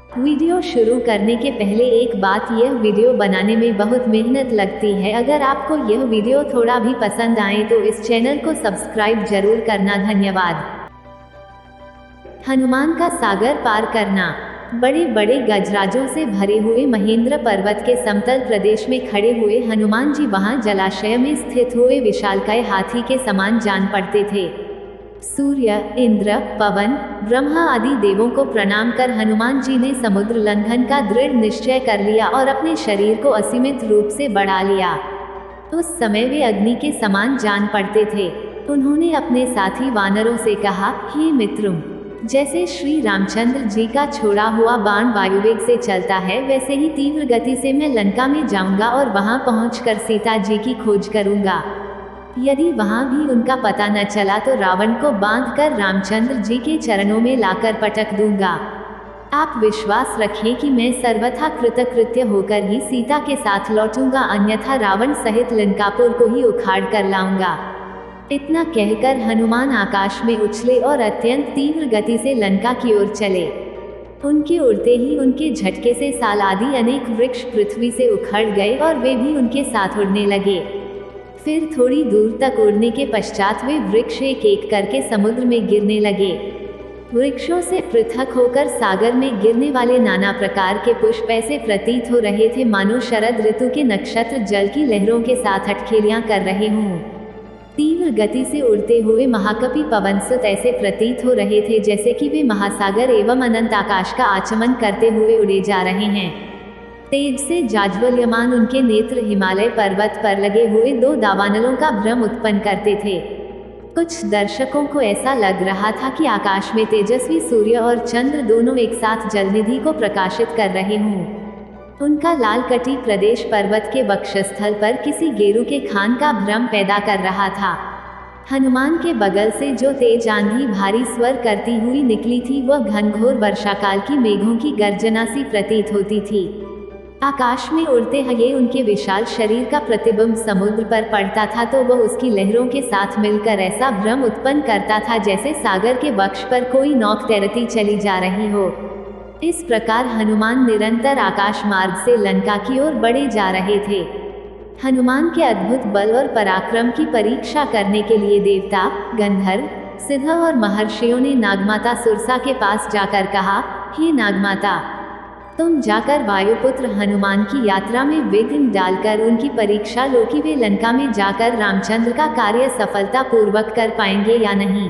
Video शुरू करने के पहले एक बात, यह वीडियो बनाने में बहुत मेहनत लगती है। अगर आपको यह वीडियो थोड़ा भी पसंद आए तो इस चैनल को सब्सक्राइब जरूर करना। धन्यवाद। हनुमान का सागर पार करना। बड़े बड़े गजराजों से भरे हुए महेंद्र पर्वत के समतल प्रदेश में खड़े हुए हनुमान जी वहां जलाशय में स्थित हुए विशालकाय हाथी के समान जान पड़ते थे। सूर्य, इंद्र, पवन, ब्रह्मा आदि देवों को प्रणाम कर हनुमान जी ने समुद्र लंघन का दृढ़ निश्चय कर लिया और अपने शरीर को असीमित रूप से बढ़ा लिया। उस समय वे अग्नि के समान जान पड़ते थे। उन्होंने अपने साथी वानरों से कहा, हे मित्रों, जैसे श्री रामचंद्र जी का छोड़ा हुआ बाण वायुवेग से चलता है, वैसे ही तीव्र गति से मैं लंका में जाऊंगा और वहां पहुंचकर सीता जी की खोज करूंगा। यदि वहां भी उनका पता न चला तो रावण को बांधकर रामचंद्र जी के चरणों में लाकर पटक दूंगा। आप विश्वास रखें कि मैं सर्वथा कृतकृत्य होकर ही सीता के साथ लौटूंगा, अन्यथा रावण सहित लंकापुर को ही उखाड़ कर लाऊंगा। इतना कहकर हनुमान आकाश में उछले और अत्यंत तीव्र गति से लंका की ओर चले। उनके उड़ते ही उनके झटके से साल आदि अनेक वृक्ष पृथ्वी से उखड़ गए और वे भी उनके साथ उड़ने लगे। फिर थोड़ी दूर तक उड़ने के पश्चात वे वृक्ष एक एक करके समुद्र में गिरने लगे। वृक्षों से पृथक होकर सागर में गिरने वाले नाना प्रकार के पुष्प ऐसे प्रतीत हो रहे थे मानो शरद ऋतु के नक्षत्र जल की लहरों के साथ अटखेलियां कर रहे हों। तीव्र गति से उड़ते हुए महाकपि पवनसुत ऐसे प्रतीत हो रहे थे जैसे कि वे महासागर एवं अनंत आकाश का आचमन करते हुए उड़े जा रहे हैं। तेज से जाज्वल्यमान उनके नेत्र हिमालय पर्वत पर लगे हुए दो दावानलों का भ्रम उत्पन्न करते थे। कुछ दर्शकों को ऐसा लग रहा था कि आकाश में तेजस्वी सूर्य और चंद्र दोनों एक साथ जलनिधि को प्रकाशित कर रहे हों। उनका लाल कटी प्रदेश पर्वत के वक्षस्थल पर किसी गेरू के खान का भ्रम पैदा कर रहा था। हनुमान के बगल से जो तेज आंधी भारी स्वर करती हुई निकली थी वह घनघोर वर्षाकाल की मेघों की गर्जना सी प्रतीत होती थी। आकाश में उड़ते हुए उनके विशाल शरीर का प्रतिबिंब समुद्र पर पड़ता था तो वह उसकी लहरों के साथ मिलकर ऐसा भ्रम उत्पन्न करता था जैसे सागर के वक्ष पर कोई नौक तैरती चली जा रही हो। इस प्रकार हनुमान निरंतर आकाश मार्ग से लंका की ओर बढ़े जा रहे थे। हनुमान के अद्भुत बल और पराक्रम की परीक्षा करने के लिए देवता, गंधर्व, सिद्ध और महर्षियों ने नागमाता सुरसा के पास जाकर कहा, हे नागमाता, तुम जाकर वायुपुत्र हनुमान की यात्रा में विघ्न डालकर उनकी परीक्षा लो कि वे लंका में जाकर रामचंद्र का कार्य सफलतापूर्वक कर पाएंगे या नहीं।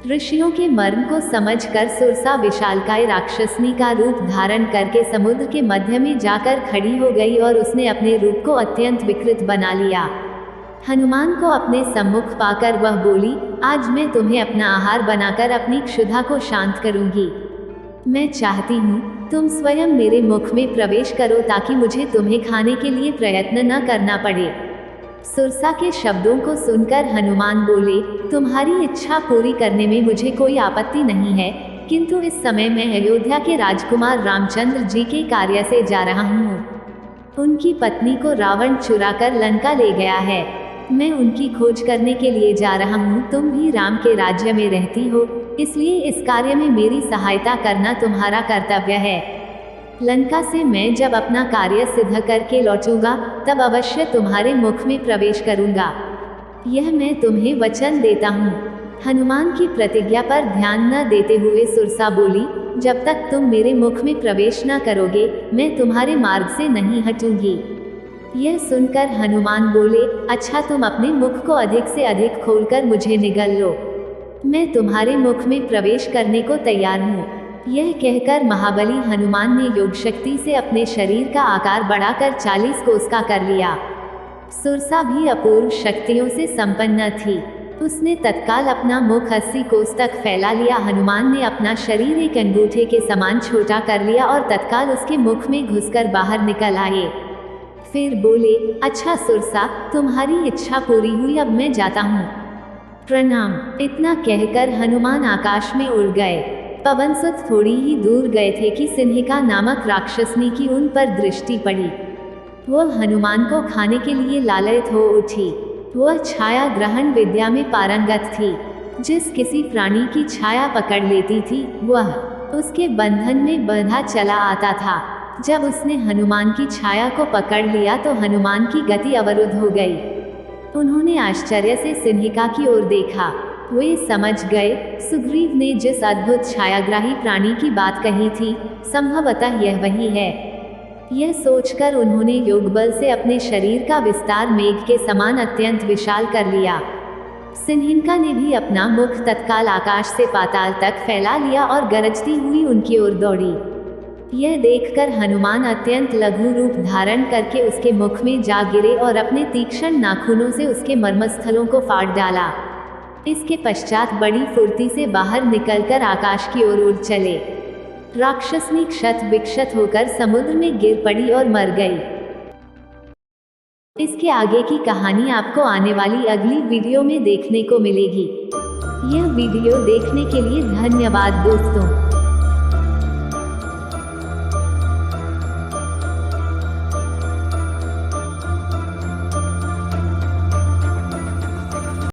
ऋषियों के मर्म को समझकर सुरसा विशालकाय राक्षसनी का रूप धारण करके समुद्र के मध्य में जाकर खड़ी हो गई और उसने अपने रूप को अत्यंत विकृत बना लिया। हनुमान को अपने सम्मुख पाकर वह बोली, आज मैं तुम्हें अपना आहार बनाकर अपनी क्षुधा को शांत करूंगी। मैं चाहती हूँ तुम स्वयं मेरे मुख में प्रवेश करो ताकि मुझे तुम्हें खाने के लिए प्रयत्न न करना पड़े। सुरसा के शब्दों को सुनकर हनुमान बोले, तुम्हारी इच्छा पूरी करने में मुझे कोई आपत्ति नहीं है, किंतु इस समय मैं अयोध्या के राजकुमार रामचंद्र जी के कार्य से जा रहा हूँ। उनकी पत्नी को रावण चुराकर लंका ले गया है। मैं उनकी खोज करने के लिए जा रहा हूँ। तुम भी राम के राज्य में रहती हो, इसलिए इस कार्य में मेरी सहायता करना तुम्हारा कर्तव्य है। लंका से मैं जब अपना कार्य सिद्ध करके लौटूंगा तब अवश्य तुम्हारे मुख में प्रवेश करूंगा। यह मैं तुम्हें वचन देता हूँ। हनुमान की प्रतिज्ञा पर ध्यान न देते हुए सुरसा बोली, जब तक तुम मेरे मुख में प्रवेश न करोगे मैं तुम्हारे मार्ग से नहीं हटूंगी। यह सुनकर हनुमान बोले, अच्छा, तुम अपने मुख को अधिक से अधिक खोलकर मुझे निगल लो, मैं तुम्हारे मुख में प्रवेश करने को तैयार हूँ। यह कहकर महाबली हनुमान ने योग शक्ति से अपने शरीर का आकार बढ़ाकर 40 कोस का कर लिया। सुरसा भी अपूर्व शक्तियों से संपन्न थी। उसने तत्काल अपना मुख 80 कोस तक फैला लिया। हनुमान ने अपना शरीर एक अंगूठे के समान छोटा कर लिया और तत्काल उसके मुख में घुसकर बाहर निकल आए। फिर बोले, अच्छा सुरसा, तुम्हारी इच्छा पूरी हुई, अब मैं जाता हूँ, प्रणाम। इतना कहकर हनुमान आकाश में उड़ गए। पवनसुत थोड़ी ही दूर गए थे कि सिंहिका नामक राक्षसनी की उन पर दृष्टि पड़ी। वह हनुमान को खाने के लिए लालयित हो उठी। वह छाया ग्रहण विद्या में पारंगत थी। जिस किसी प्राणी की छाया पकड़ लेती थी वह उसके बंधन में बंधा चला आता था। जब उसने हनुमान की छाया को पकड़ लिया तो हनुमान की गति अवरुद्ध हो गई। उन्होंने आश्चर्य से सिंहिका की ओर देखा। वे समझ गए, सुग्रीव ने जिस अद्भुत छायाग्राही प्राणी की बात कही थी, संभवतः यह वही है। यह सोचकर उन्होंने योगबल से अपने शरीर का विस्तार मेघ के समान अत्यंत विशाल कर लिया। सिंहिका ने भी अपना मुख तत्काल आकाश से पाताल तक फैला लिया और गरजती हुई उनकी ओर दौड़ी। यह देखकर हनुमान अत्यंत लघु रूप धारण करके उसके मुख में जा गिरे और अपने तीक्ष्ण नाखूनों से उसके मर्मस्थलों को फाड़ डाला। इसके पश्चात बड़ी फुर्ती से बाहर निकलकर आकाश की ओर उड़ चले। राक्षसनी क्षत विक्षत होकर समुद्र में गिर पड़ी और मर गई। इसके आगे की कहानी आपको आने वाली अगली वीडियो में देखने को मिलेगी। यह वीडियो देखने के लिए धन्यवाद दोस्तों।